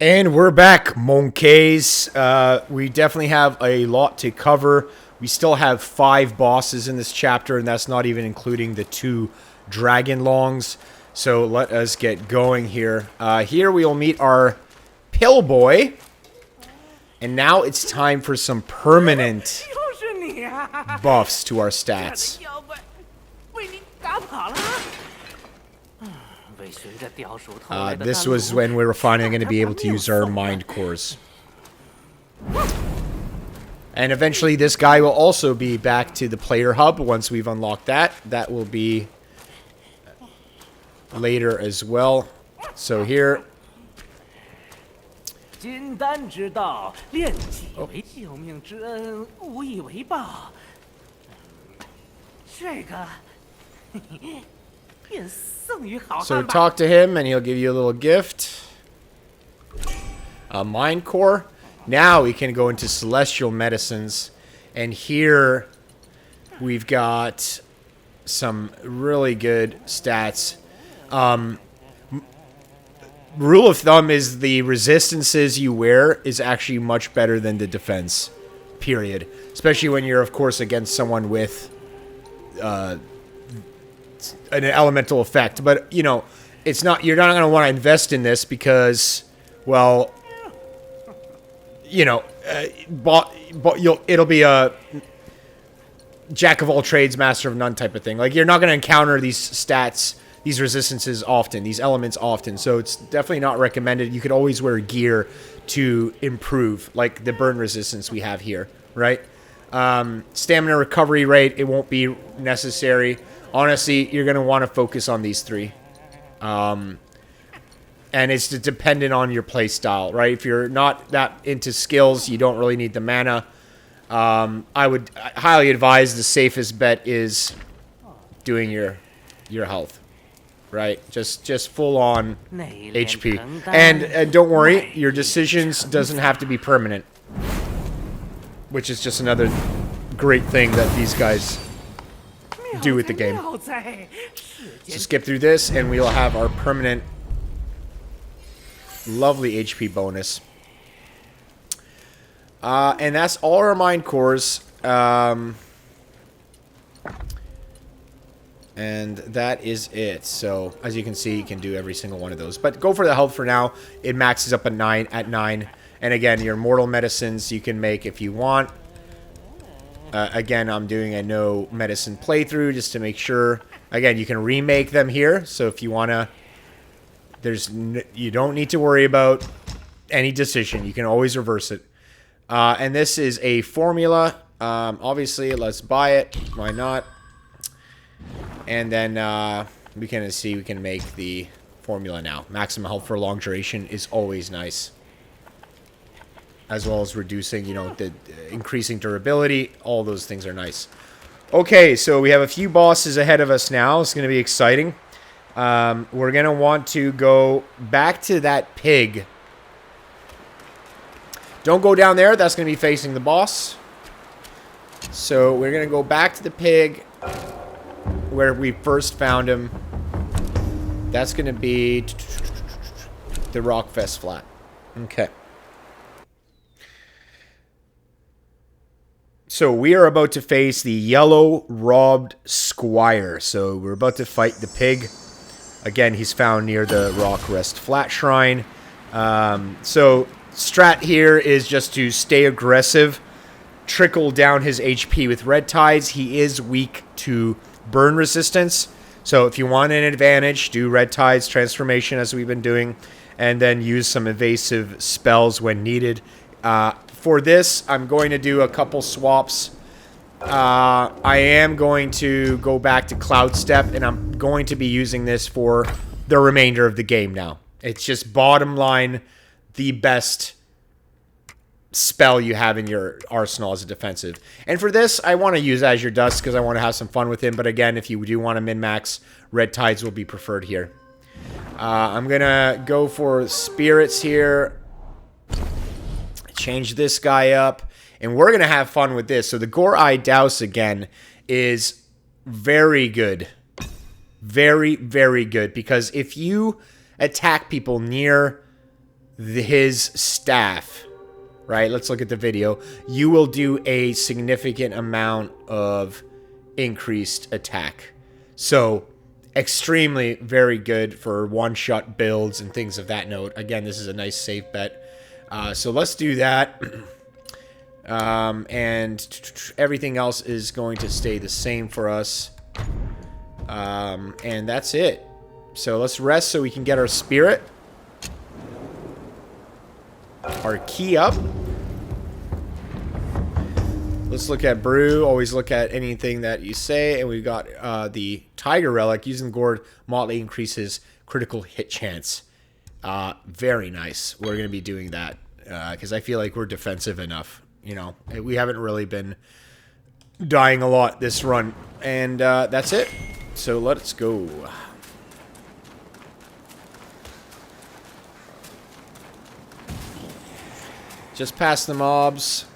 And we're back, monkeys. We definitely have a lot to cover. We still have 5 bosses in this chapter, and that's not even including the 2 dragon longs. So let us get going here. Here we will meet our pill boy. And now it's time for some permanent buffs to our stats. This was when we were finally going to be able to use our mind cores. And eventually this guy will also be back to the player hub once we've unlocked that. That will be later as well. So here... So talk to him and he'll give you a little gift. A mind core. Now we can go into celestial medicines. And here we've got some really good stats. Rule of thumb is the resistances you wear is actually much better than the defense. Period. Especially when you're, of course, against someone with... an elemental effect, but you know, it's not. You're not going to want to invest in this because, well, you know, it'll be a jack of all trades, master of none type of thing. Like you're not going to encounter these stats, these resistances often, these elements often. So it's definitely not recommended. You could always wear gear to improve, like the burn resistance we have here, right? Stamina recovery rate, it won't be necessary. Honestly, you're going to want to focus on these 3. And it's dependent on your play style, right? If you're not that into skills, you don't really need the mana. I would highly advise the safest bet is doing your health, right? Just full on HP. And don't worry, your decisions doesn't have to be permanent. Which is just another great thing that these guys do with the game. So skip through this and we'll have our permanent lovely HP bonus. And that's all our mind cores. And that is it. So as you can see, you can do every single one of those. But go for the health for now. It maxes up at 9. And again, your mortal medicines you can make if you want. Again, I'm doing a no medicine playthrough just to make sure. Again, you can remake them here. So if you want to, you don't need to worry about any decision. You can always reverse it. And this is a formula. Obviously, let's buy it. Why not? And then we can see we can make the formula now. Maximum health for a long duration is always nice. As well as reducing, you know, the increasing durability. All those things are nice. Okay, so we have a few bosses ahead of us now. It's going to be exciting. We're going to want to go back to that pig. Don't go down there. That's going to be facing the boss. So we're going to go back to the pig where we first found him. That's going to be the Rockfest flat. Okay. So we are about to face the yellow-robbed Squire. So we're about to fight the pig. Again, he's found near the Rockrest Flat Shrine. So strat here is just to stay aggressive, trickle down his HP with red tides. He is weak to burn resistance. So if you want an advantage, do red tides transformation as we've been doing, and then use some evasive spells when needed. For this, I'm going to do a couple swaps. I am going to go back to Cloud Step, and I'm going to be using this for the remainder of the game now. It's just bottom line, the best spell you have in your arsenal as a defensive. And for this, I want to use Azure Dusk because I want to have some fun with him. But again, if you do want to min-max, Red Tides will be preferred here. I'm going to go for Spirits here. Change this guy up, and we're going to have fun with this. So the Gore Eye Douse, again, is very good. Very, very good, because if you attack people near his staff, right? Let's look at the video. You will do a significant amount of increased attack. So, extremely very good for one-shot builds and things of that note. Again, this is a nice safe bet. So let's do that. And everything else is going to stay the same for us. And that's it. So let's rest so we can get our spirit. Our key up. Let's look at brew. Always look at anything that you say. And we've got the tiger relic. Using gourd moderately increases critical hit chance. Very nice. We're going to be doing that. Because I feel like we're defensive enough. You know, we haven't really been dying a lot this run. And that's it. So let's go. Just past the mobs.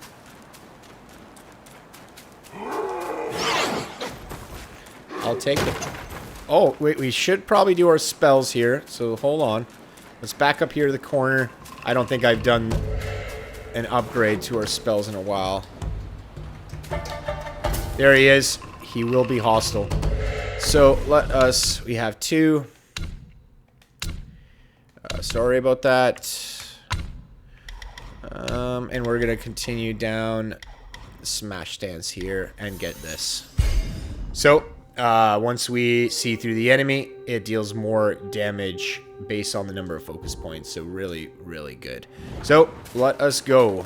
I'll take them. Oh, wait, we should probably do our spells here. So hold on. Let's back up here to the corner. I don't think I've done an upgrade to our spells in a while. There he is. He will be hostile. So let us... We have 2. Sorry about that. And we're going to continue down the smash stance here and get this. So, once we see through the enemy, it deals more damage based on the number of focus points. So really, really good. So, let us go.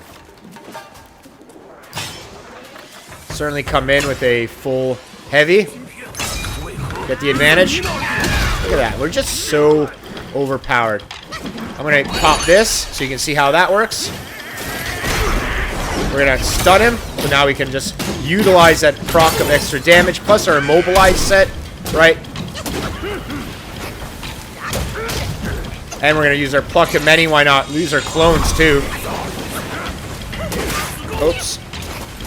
Certainly come in with a full heavy. Get the advantage. Look at that. We're just so overpowered. I'm going to pop this so you can see how that works. We're going to stun him. So now we can just utilize that proc of extra damage. Plus our immobilize set. Right? And we're going to use our pluck of many. Why not? Use our clones too. Oops.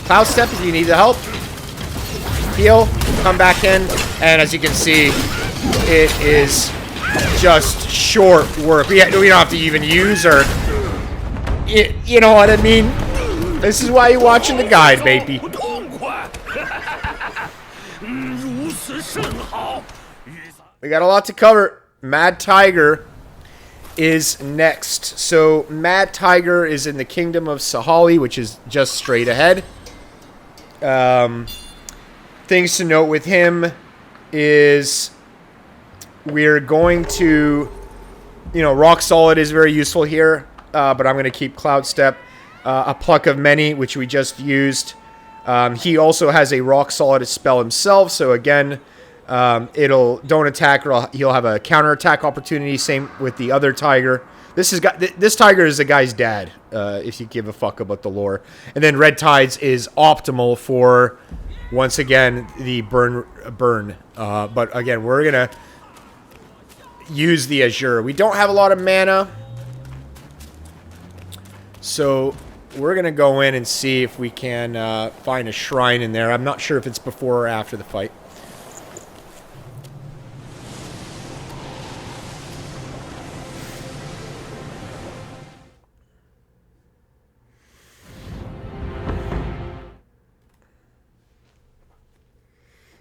Cloud step if you need the help. Heal. Come back in. And as you can see, it is just short work. We don't have to even use her. You know what I mean? This is why you're watching the guide, baby. We got a lot to cover. Mad Tiger is next. So, Mad Tiger is in the Kingdom of Sahali, which is just straight ahead. Things to note with him is we're going to, you know, Rock Solid is very useful here, but I'm going to keep Cloud Step. A Pluck of Many, which we just used. He also has a Rock Solid spell himself, so again, don't attack, or he'll have a counter attack opportunity. Same with the other tiger. This tiger is the guy's dad, if you give a fuck about the lore. And then Red Tides is optimal for, once again, the burn. But again, we're gonna use the Azure. We don't have a lot of mana, so we're going to go in and see if we can find a shrine in there. I'm not sure if it's before or after the fight.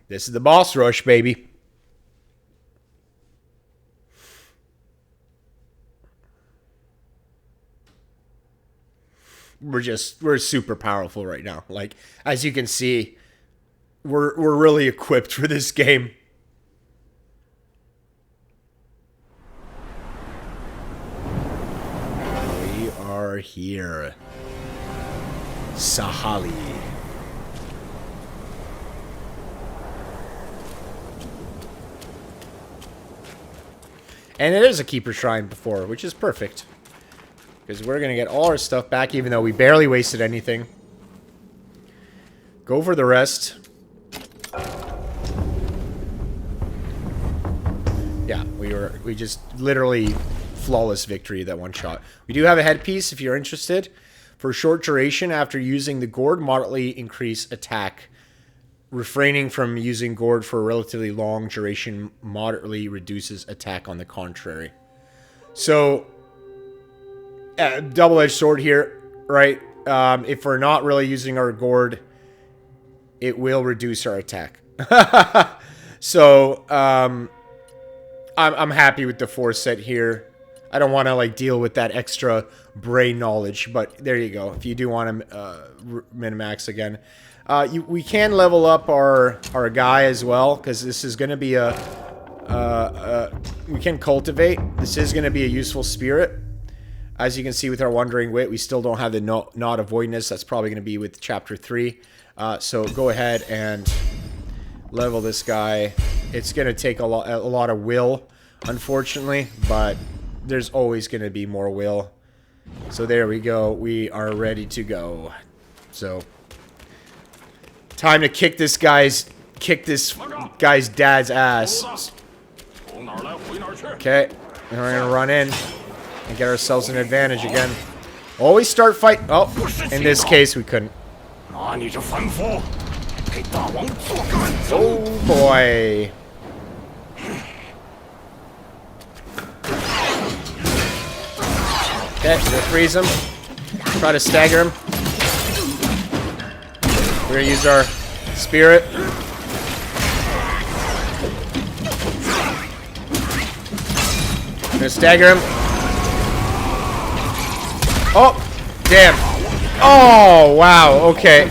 This is the boss rush, baby. We're super powerful right now. Like, as you can see, we're really equipped for this game. We are here. Sahali. And it is a keeper shrine before, which is perfect. Because we're going to get all our stuff back, even though we barely wasted anything. Go for the rest. Yeah, we just literally flawless victory that one shot. We do have a headpiece if you're interested. For short duration, after using the gourd, moderately increase attack. Refraining from using gourd for a relatively long duration moderately reduces attack on the contrary. So, double-edged sword here, right? If we're not really using our gourd, it will reduce our attack. So, I'm happy with the 4 set here. I don't want to, like, deal with that extra brain knowledge, but there you go. If you do want to min-max again. We can level up our guy as well, because this is going to be a... we can cultivate. This is going to be a useful spirit. As you can see with our Wandering Wit, we still don't have the Knot of Voidness. That's probably going to be with Chapter 3. So go ahead and level this guy. It's going to take a lot of will, unfortunately, but there's always going to be more will. So there we go. We are ready to go. So time to kick this guy's dad's ass. Okay, and we're gonna run in and get ourselves an advantage again. Always start fight. Oh, in this case we couldn't. Oh boy. Okay, we'll freeze him. Try to stagger him. We're gonna use our spirit. I'm gonna stagger him. Oh, damn. Oh, wow. Okay.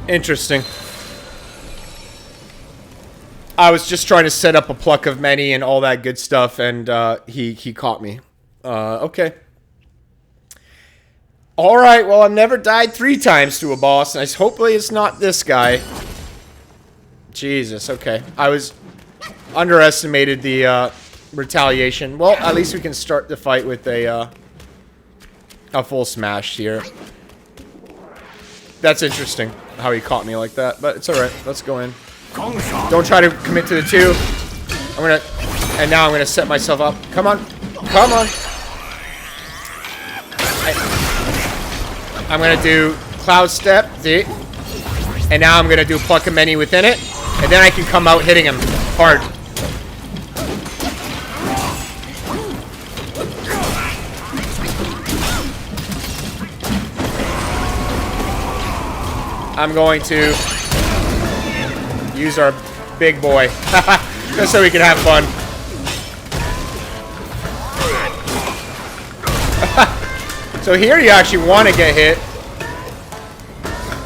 Interesting. I was just trying to set up a pluck of many and all that good stuff, and he caught me. Okay. Alright, well, I've never died 3 times to a boss, and hopefully it's not this guy. Jesus, okay. I was underestimated the retaliation. Well, at least we can start the fight with a full smash here. That's interesting, how he caught me like that, but it's alright. Let's go in. Don't try to commit to the 2. And now I'm gonna set myself up. Come on. Come on. I'm gonna do Cloud Step, see? And now I'm gonna do Pluck of Many within it. And then I can come out hitting him hard. I'm going to use our big boy. Just so we can have fun. So here you actually want to get hit.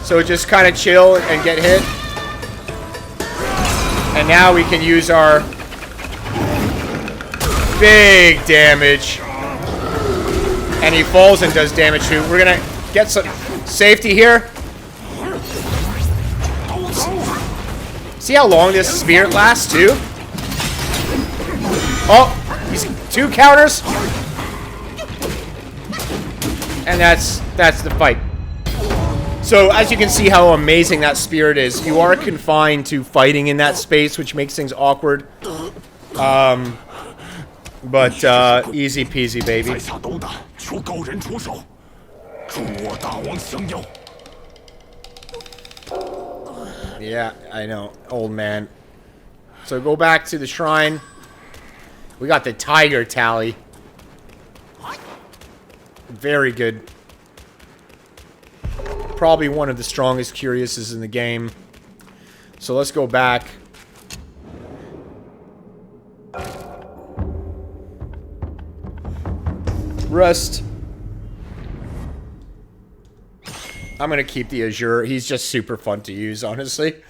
So just kind of chill and get hit. And now we can use our big damage. And he falls and does damage too. We're going to get some safety here. See how long this spirit lasts too? Oh, he's 2 counters. And that's the fight. So as you can see how amazing that spirit is, you are confined to fighting in that space, which makes things awkward. But easy peasy, baby. Yeah, I know, old man. So go back to the shrine. We got the tiger tally. Very good. Probably one of the strongest Curiouses in the game. So let's go back. Rest. I'm gonna keep the Azure. He's just super fun to use, honestly.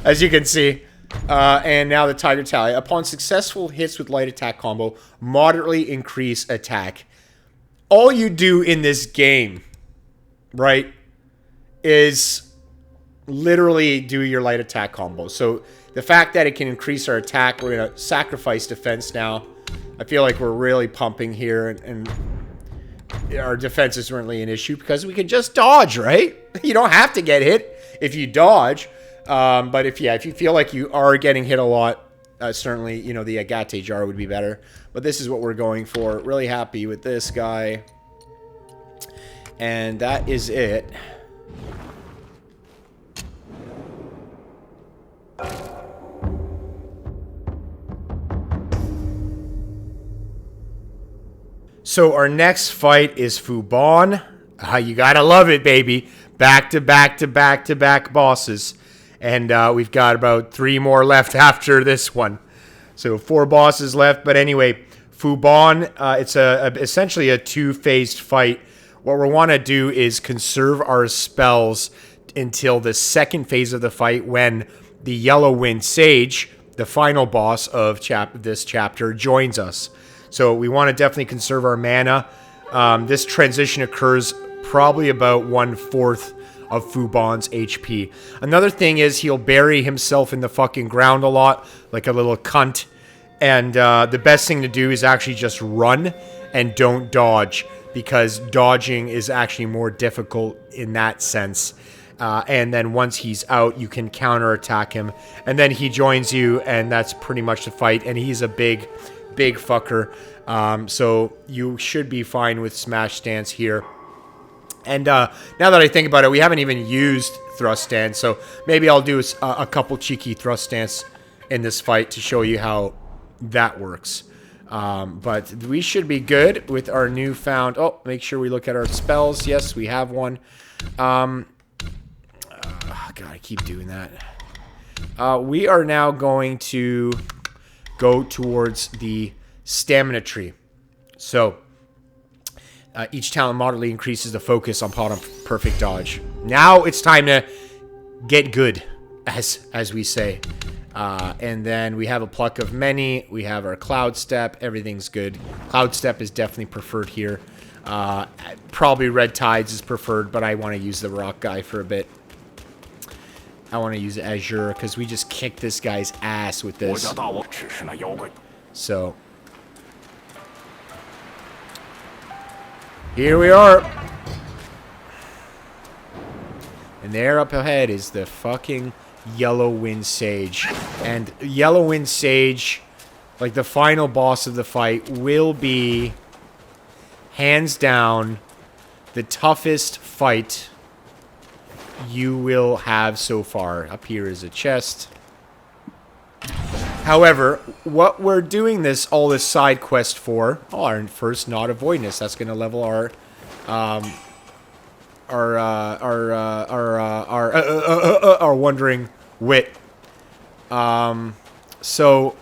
As you can see. And now the Tiger Tally. Upon successful hits with light attack combo, moderately increase attack. All you do in this game, right, is literally do your light attack combo. So the fact that it can increase our attack, we're going to sacrifice defense now. I feel like we're really pumping here, and our defense isn't really an issue because we can just dodge, right? You don't have to get hit if you dodge. But if you feel like you are getting hit a lot, certainly, you know, the Agate Jar would be better. But this is what we're going for. Really happy with this guy. And that is it. So our next fight is Fuban. You gotta love it, baby. Back to back to back to back bosses. And we've got about 3 more left after this one. So 4 bosses left. But anyway, Fuban, it's essentially a 2-phased fight. What we want to do is conserve our spells until the second phase of the fight when the Yellow Wind Sage, the final boss of this chapter, joins us. So we want to definitely conserve our mana. This transition occurs probably about 1/4 of Fuban's HP. Another thing is he'll bury himself in the fucking ground a lot, like a little cunt. And the best thing to do is actually just run and don't dodge, because dodging is actually more difficult in that sense. And then once he's out, you can counterattack him. And then he joins you, and that's pretty much the fight. And he's a big fucker. So you should be fine with smash stance here. And now that I think about it, we haven't even used thrust stance. So maybe I'll do a couple cheeky thrust stance in this fight to show you how that works. But we should be good with our newfound... Oh, make sure we look at our spells. Yes, we have one. God, I keep doing that. We are now going to go towards the stamina tree. So, each talent moderately increases the focus on perfect dodge. Now it's time to get good, as we say. And then we have a pluck of many. We have our cloud step. Everything's good. Cloud step is definitely preferred here. Probably red tides is preferred, but I want to use the rock guy for a bit. I want to use Azure because we just kicked this guy's ass with this. So here we are. And there up ahead is the fucking Yellow Wind Sage. And Yellow Wind Sage, like the final boss of the fight, will be hands down the toughest fight you will have so far. Up here is a chest. However, what we're doing all this side quest for, our first not avoidance. That's going to level our wandering wit. So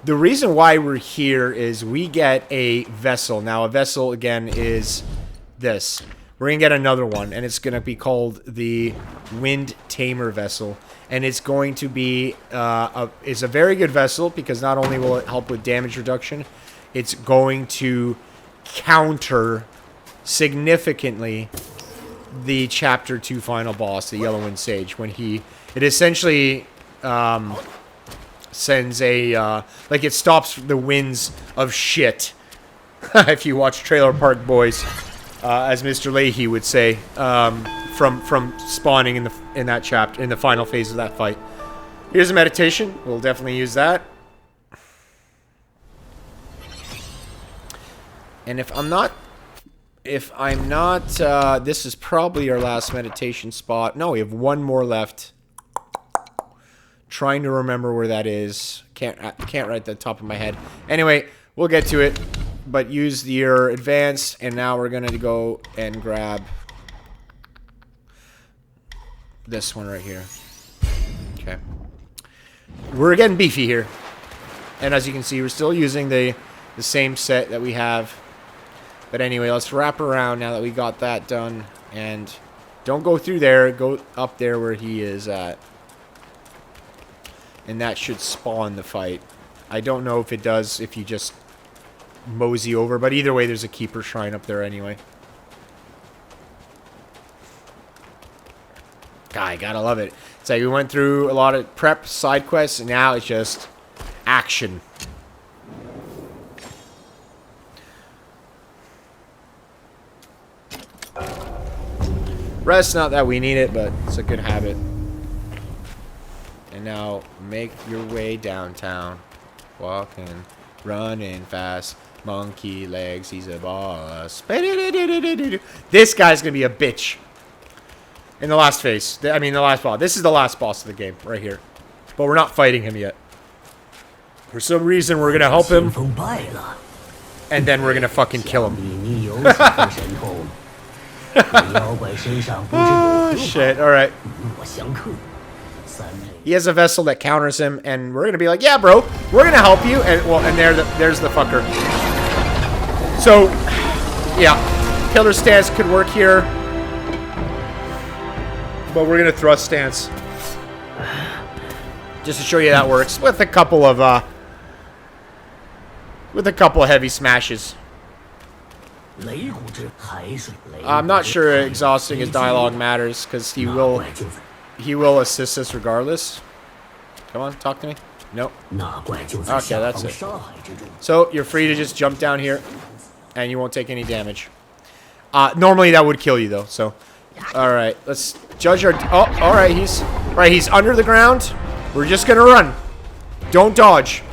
the reason why we're here is we get a vessel. Now a vessel again is this. We're going to get another one, and it's going to be called the Wind Tamer vessel. And it's going to be is a very good vessel because not only will it help with damage reduction, it's going to counter significantly the Chapter 2 final boss, the Yellow Wind Sage, when it essentially sends a like it stops the winds of shit. If you watch Trailer Park Boys. As Mr. Leahy would say, from spawning in that chapter, in the final phase of that fight. Here's a meditation. We'll definitely use that. And if I'm not, this is probably our last meditation spot. No, we have one more left. Trying to remember where that is. Can't right at the top of my head. Anyway, we'll get to it. But use your advance, and now we're going to go and grab this one right here. Okay. We're getting beefy here. And as you can see, we're still using the same set that we have. But anyway, let's wrap around now that we got that done. And don't go through there. Go up there where he is at. And that should spawn the fight. I don't know if it does if you just mosey over, but either way there's a keeper shrine up there anyway. God, gotta love it. It's like we went through a lot of prep side quests and now it's just action. Rest, not that we need it, but it's a good habit. And now make your way downtown, walking, running fast. Monkey legs, he's a boss. This guy's gonna be a bitch. In the last phase. I mean, the last boss. This is the last boss of the game, right here. But we're not fighting him yet. For some reason, we're gonna help him. And then we're gonna fucking kill him. Oh, shit, alright. He has a vessel that counters him, and we're gonna be like, yeah, bro, we're gonna help you. And well, and there's the fucker. So, yeah, killer stance could work here, but we're gonna thrust stance just to show you that works with a couple of heavy smashes. I'm not sure exhausting his dialogue matters because he will assist us regardless. Come on, talk to me. Nope. Okay, that's it. So you're free to just jump down here, and you won't take any damage. Normally that would kill you though. So, all right, let's judge our. Oh, all right, he's under the ground. We're just gonna run. Don't dodge.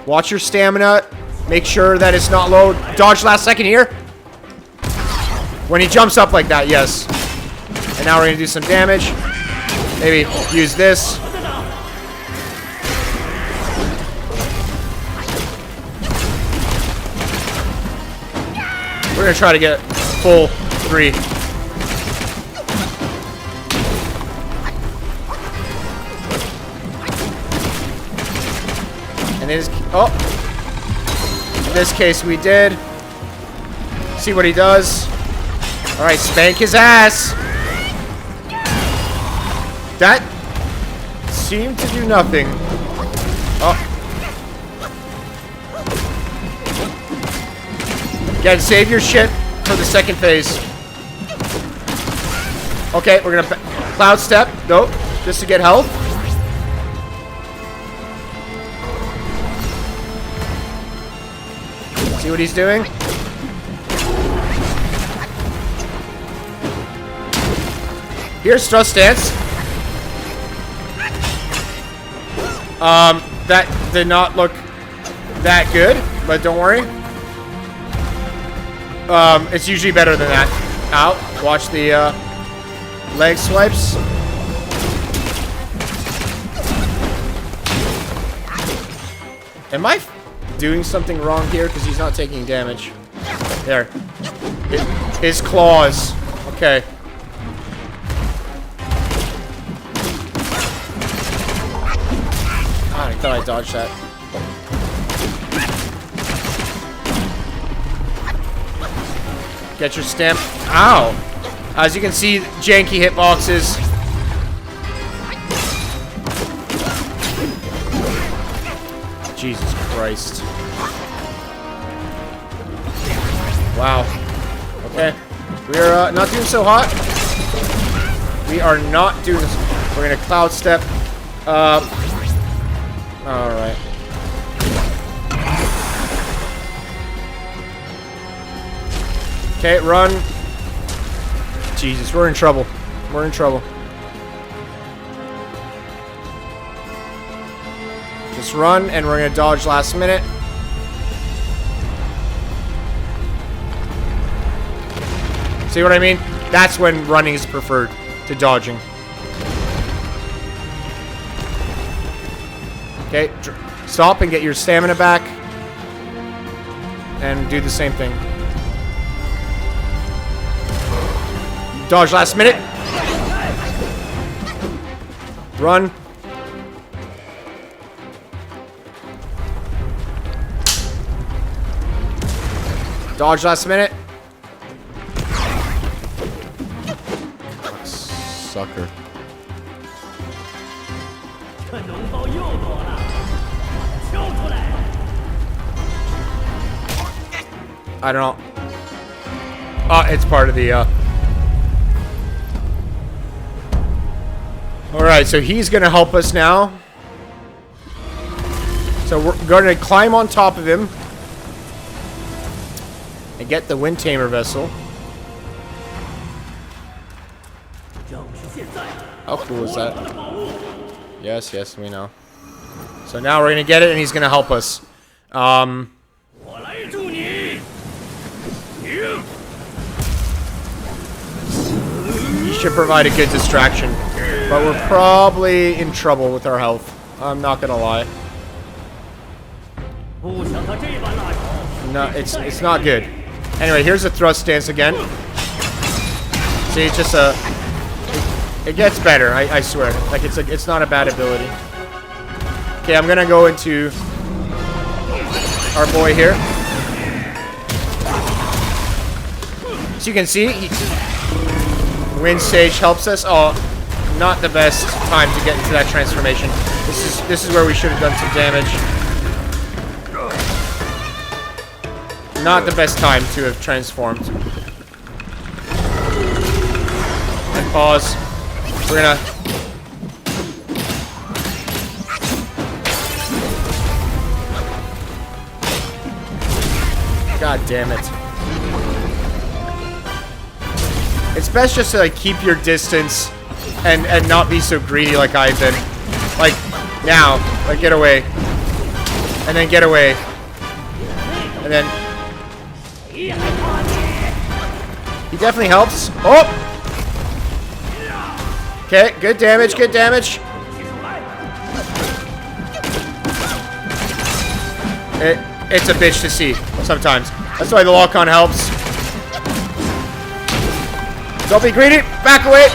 Watch your stamina. Make sure that it's not low. Dodge last second here. When he jumps up like that, yes. And now we're gonna do some damage. Maybe use this. We're gonna try to get full 3. And in this case we did. See what he does. Alright, spank his ass. That seemed to do nothing. Oh. Again, save your shit for the second phase. Okay, we're gonna cloud step. Nope, just to get health. See what he's doing? Here's thrust stance. That did not look that good, but don't worry. It's usually better than that. Ow. Watch the leg swipes. Am I doing something wrong here? Because he's not taking damage. There. His claws. Okay. I thought I dodged that. Get your stamp. Ow! As you can see, janky hitboxes. Jesus Christ. Wow. Okay. We're not doing so hot. We are not doing this. We're gonna cloud step. Alright. Okay, run. Jesus, we're in trouble. We're in trouble. Just run, and we're gonna dodge last minute. See what I mean? That's when running is preferred to dodging. Okay, stop and get your stamina back. And do the same thing. Dodge last minute. Run. Dodge last minute. Sucker. I don't know. It's part of the, Alright, so he's gonna help us now. So we're gonna climb on top of him. And get the Wind Tamer vessel. How cool is that? Yes, yes, we know. So now we're gonna get it and he's gonna help us. He should provide a good distraction. But we're probably in trouble with our health. I'm not gonna lie. it's not good. Anyway, here's a thrust stance again. See, it's just a... It gets better, I swear. Like, it's not a bad ability. Okay, I'm gonna go into our boy here. So you can see, Wind Sage helps us. Oh, not the best time to get into that transformation. This is where we should have done some damage. Not the best time to have transformed. And pause. We're gonna... God damn it. It's best just to, like, keep your distance and not be so greedy like I've been. Like, now. Like, get away. And then get away. And then... He definitely helps. Oh! Okay, good damage, good damage. It's a bitch to see sometimes. That's why the lock-on helps. Don't be greedy. Back away.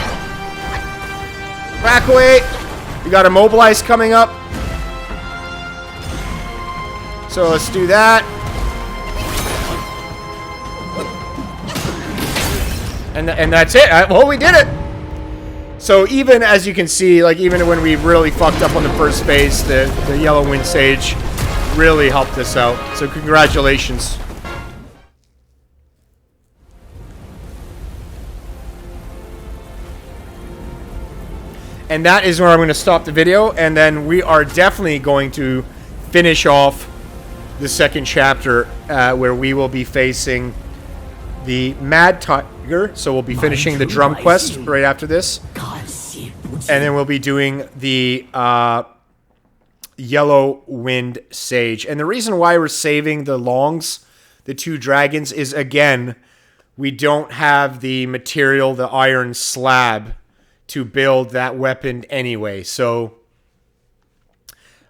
Back away. We got Immobilize coming up. So let's do that. And that's it. Well, we did it. So even as you can see, like even when we really fucked up on the first phase, the Yellow Wind Sage really helped us out. So congratulations. And that is where I'm going to stop the video. And then we are definitely going to finish off the second chapter where we will be facing the Mad Tiger. So we'll be finishing the drum quest right after this. And then we'll be doing the Yellow Wind Sage. And the reason why we're saving the Longs, the two dragons, is again, we don't have the material, the iron slab, to build that weapon anyway. So,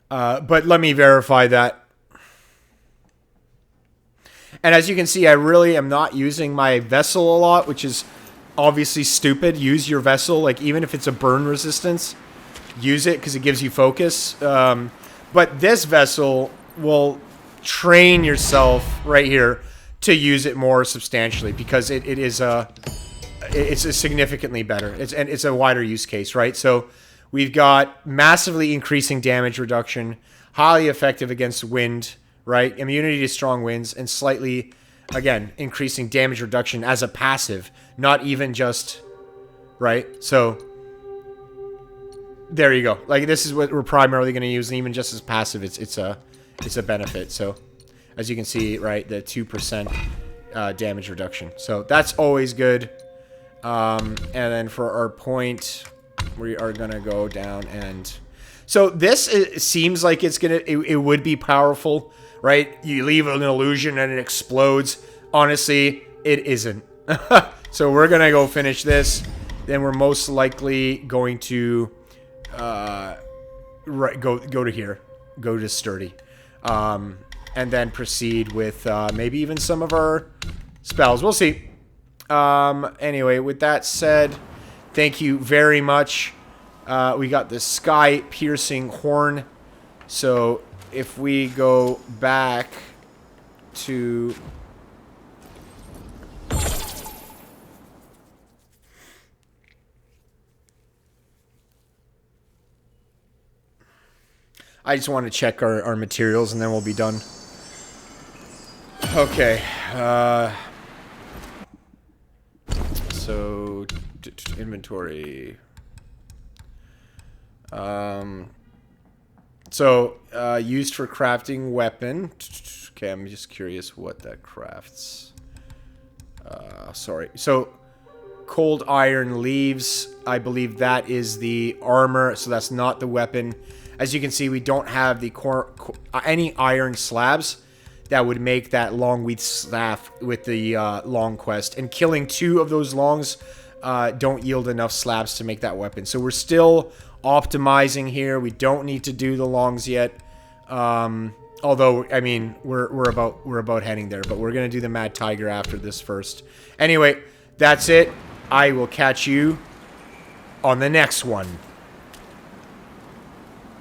but let me verify that. And as you can see, I really am not using my vessel a lot, which is obviously stupid. Use your vessel, like even if it's a burn resistance, use it because it gives you focus. But this vessel will train yourself right here to use it more substantially because it's a significantly better. It's a wider use case, right? So we've got massively increasing damage reduction, highly effective against wind, right? Immunity to strong winds, and slightly, again, increasing damage reduction as a passive, not even just, right? So there you go. Like this is what we're primarily going to use, and even just as passive, it's a benefit. So as you can see, right, the 2% damage reduction. So that's always good. And then for our point, we are gonna go down and... So this seems like it would be powerful, right? You leave an illusion and it explodes. Honestly, it isn't. So we're gonna go finish this. Then we're most likely going to go to here. Go to Sturdy. And then proceed with maybe even some of our spells. We'll see. Anyway, with that said, thank you very much. We got the sky-piercing horn. So, if we go back to... I just want to check our materials and then we'll be done. Okay, so, inventory. Used for crafting weapon. Okay, I'm just curious what that crafts. Sorry. So, cold iron leaves. I believe that is the armor, so that's not the weapon. As you can see, we don't have the any iron slabs that would make that long weed staff with the long quest. And killing 2 of those longs don't yield enough slabs to make that weapon. So we're still optimizing here. We don't need to do the longs yet. Although, I mean, we're about heading there, but we're gonna do the Mad Tiger after this first. Anyway, that's it. I will catch you on the next one.